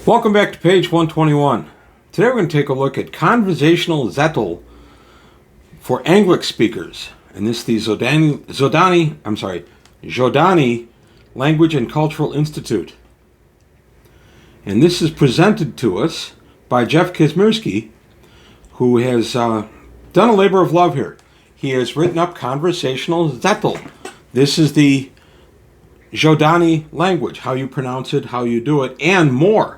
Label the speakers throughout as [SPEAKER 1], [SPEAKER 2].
[SPEAKER 1] Welcome back to page 121. Today we're going to take a look at Conversational Zdetl for Anglic speakers. And this is the Zhodani Language and Cultural Institute. And this is presented to us by Jeff Kazmierski, who has done a labor of love here. He has written up Conversational Zdetl. This is the Zhodani language, how you pronounce it, how you do it, and more.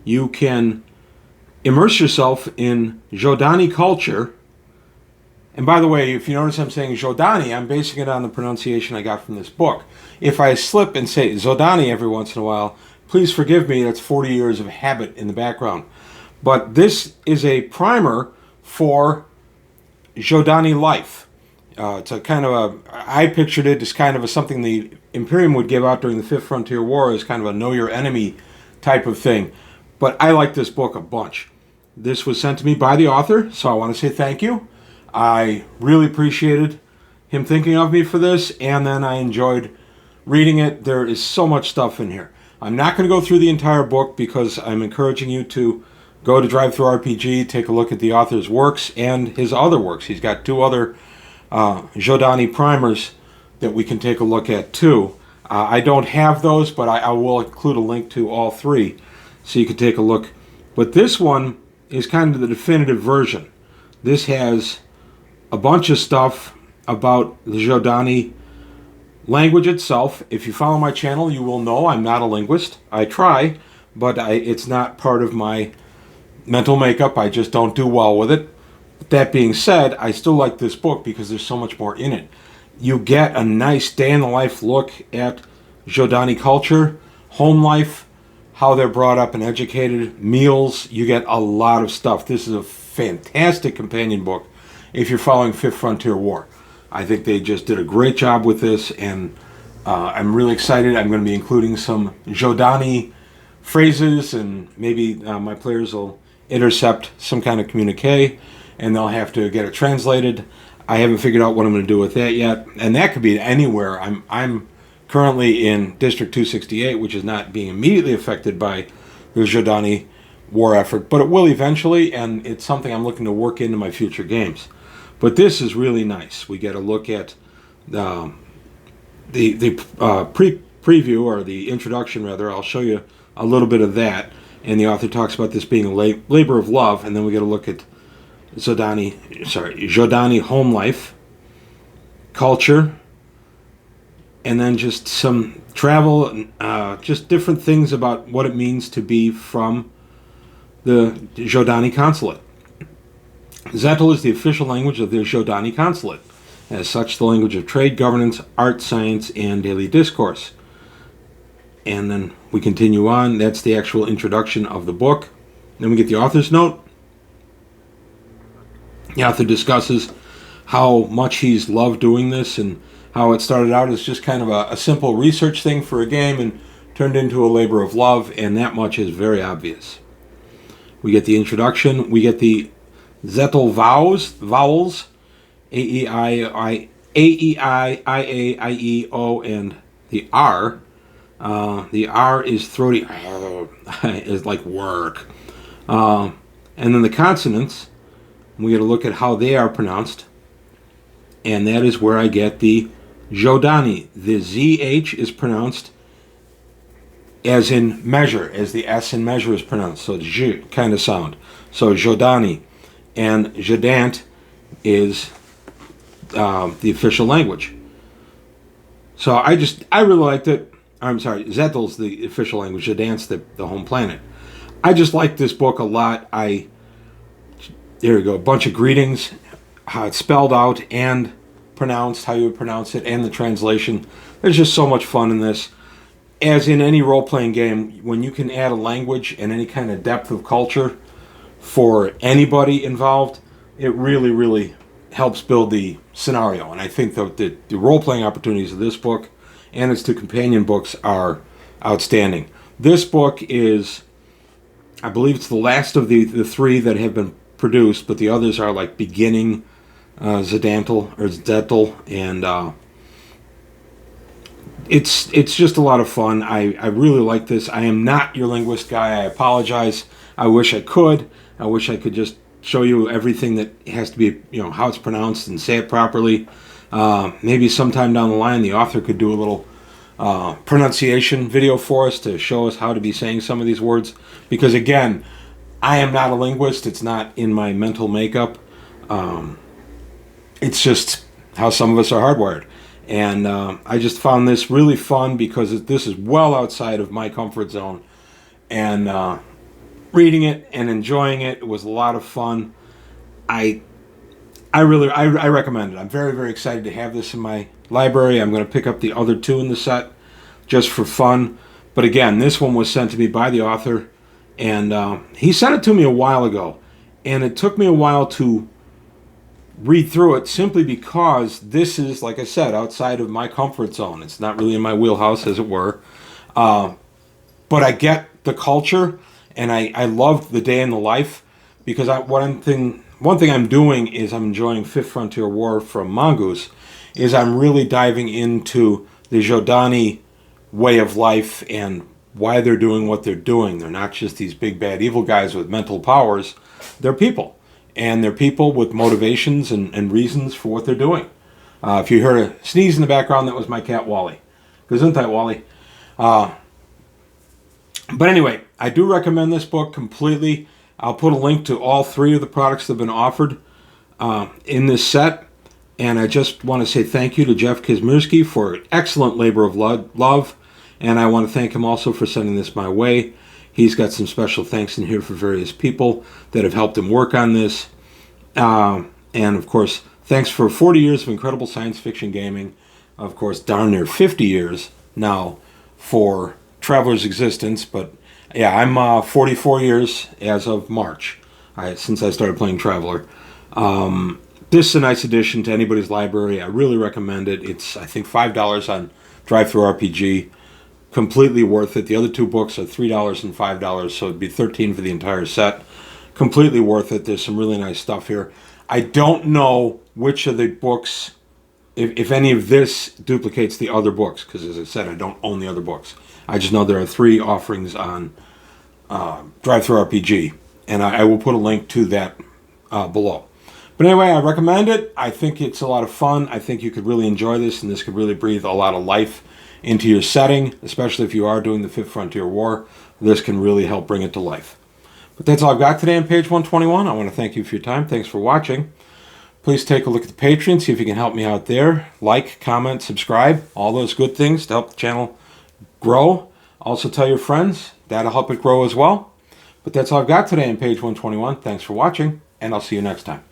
[SPEAKER 1] You can immerse yourself in Zhodani culture. And by the way, if you notice I'm saying Zhodani, I'm basing it on the pronunciation I got from this book. If I slip and say Zhodani every once in a while, please forgive me, that's 40 years of habit in the background. But this is a primer for Zhodani life. It's a kind of I pictured it as kind of something the Imperium would give out during the Fifth Frontier War as kind of a know your enemy type of thing. But I like this book a bunch. This was sent to me by the author, so I want to say thank you. I really appreciated him thinking of me for this, and then I enjoyed reading it. There is so much stuff in here. I'm not going to go through the entire book because I'm encouraging you to go to DriveThruRPG, take a look at the author's works and his other works. He's got two other Zhodani primers that we can take a look at too. I don't have those, but I will include a link to all three so you can take a look. But this one is kind of the definitive version. This has a bunch of stuff about the Zhodani language itself. If you follow my channel, you will know I'm not a linguist. I try, but it's not part of my mental makeup. I just don't do well with it. That being said, I still like this book because there's so much more in it. You get a nice day-in-the-life look at Zhodani culture, home life, how they're brought up and educated, meals. You get a lot of stuff. This is a fantastic companion book if you're following Fifth Frontier War. I think they just did a great job with this, and I'm really excited. I'm going to be including some Zhodani phrases, and maybe my players will intercept some kind of communique, and they'll have to get it translated. I haven't figured out what I'm going to do with that yet, and that could be anywhere. I'm currently in District 268, which is not being immediately affected by the Zhodani war effort, but it will eventually, and it's something I'm looking to work into my future games. But this is really nice. We get a look at the preview, or the introduction rather. I'll show you a little bit of that, and the author talks about this being a labor of love, and then we get a look at Zhodani home life, culture, and then just some travel, just different things about what it means to be from the Zhodani consulate. Zdetl is the official language of the Zhodani consulate. As such, the language of trade, governance, art, science, and daily discourse. And then we continue on. That's the actual introduction of the book. Then we get the author's note. The author discusses how much he's loved doing this and how it started out as just kind of a simple research thing for a game and turned into a labor of love, and that much is very obvious. We get the introduction. We get the Zdetl vowels, A-E-I, I-A, I-E-O, and the R. The R is throaty, is like work. And then the consonants, we get a look at how they are pronounced, and that is where I get the Zhodani. The ZH is pronounced as in measure, as the S in measure is pronounced, so Z kind of sound. So Zhodani. And Zhodant is the official language. So I really liked it. I'm sorry, Zdetl's the official language, Zhodant's the home planet. I just like this book a lot. There you go, a bunch of greetings, how it's spelled out and pronounced, how you would pronounce it, and the translation. There's just so much fun in this. As in any role-playing game, when you can add a language and any kind of depth of culture for anybody involved, it really, really helps build the scenario. And I think that the role-playing opportunities of this book and its two companion books are outstanding. This book is, I believe it's the last of the three that have been produced, but the others are like beginning Zdetl, and it's just a lot of fun. I really like this. I am not your linguist guy. I apologize. I wish I could. I wish I could just show you everything that has to be, how it's pronounced and say it properly. Maybe sometime down the line, the author could do a little pronunciation video for us to show us how to be saying some of these words. Because again, I am not a linguist. It's not in my mental makeup. It's just how some of us are hardwired. And I just found this really fun because this is well outside of my comfort zone. And reading it and enjoying it was a lot of fun. I recommend it. I'm very, very excited to have this in my library. I'm going to pick up the other two in the set just for fun. But again, this one was sent to me by the author. And he sent it to me a while ago. And it took me a while to read through it simply because this is, like I said, outside of my comfort zone. It's not really in my wheelhouse, as it were. But I get the culture, and I love the day in the life, because one thing I'm doing is I'm enjoying Fifth Frontier War from Mongoose, is I'm really diving into the Zhodani way of life and why they're doing what they're doing. They're not just these big bad evil guys with mental powers. They're people. And they're people with motivations and reasons for what they're doing. If you heard a sneeze in the background, that was my cat Wally. Gesundheit, Wally. But anyway, I do recommend this book completely. I'll put a link to all three of the products that have been offered in this set. And I just want to say thank you to Jeff Kizmierski for an excellent labor of love. And I want to thank him also for sending this my way. He's got some special thanks in here for various people that have helped him work on this. And, of course, thanks for 40 years of incredible science fiction gaming. Of course, darn near 50 years now for Traveler's existence. But, yeah, I'm 44 years as of March since I started playing Traveler. This is a nice addition to anybody's library. I really recommend it. It's, I think, $5 on DriveThruRPG. Completely worth it. The other two books are $3 and $5, so it'd be $13 for the entire set. Completely worth it. There's some really nice stuff here. I don't know which of the books, if any of this duplicates the other books, because as I said, I don't own the other books. I just know there are 3 offerings on DriveThruRPG, and I will put a link to that below. But anyway, I recommend it. I think it's a lot of fun. I think you could really enjoy this, and this could really breathe a lot of life into your setting, especially if you are doing the Fifth Frontier War. This can really help bring it to life. But that's all I've got today on page 121. I want to thank you for your time. Thanks for watching. Please take a look at the Patreon, see if you can help me out there. Like, comment, subscribe, all those good things to help the channel grow. Also tell your friends. That'll help it grow as well. But that's all I've got today on page 121. Thanks for watching, and I'll see you next time.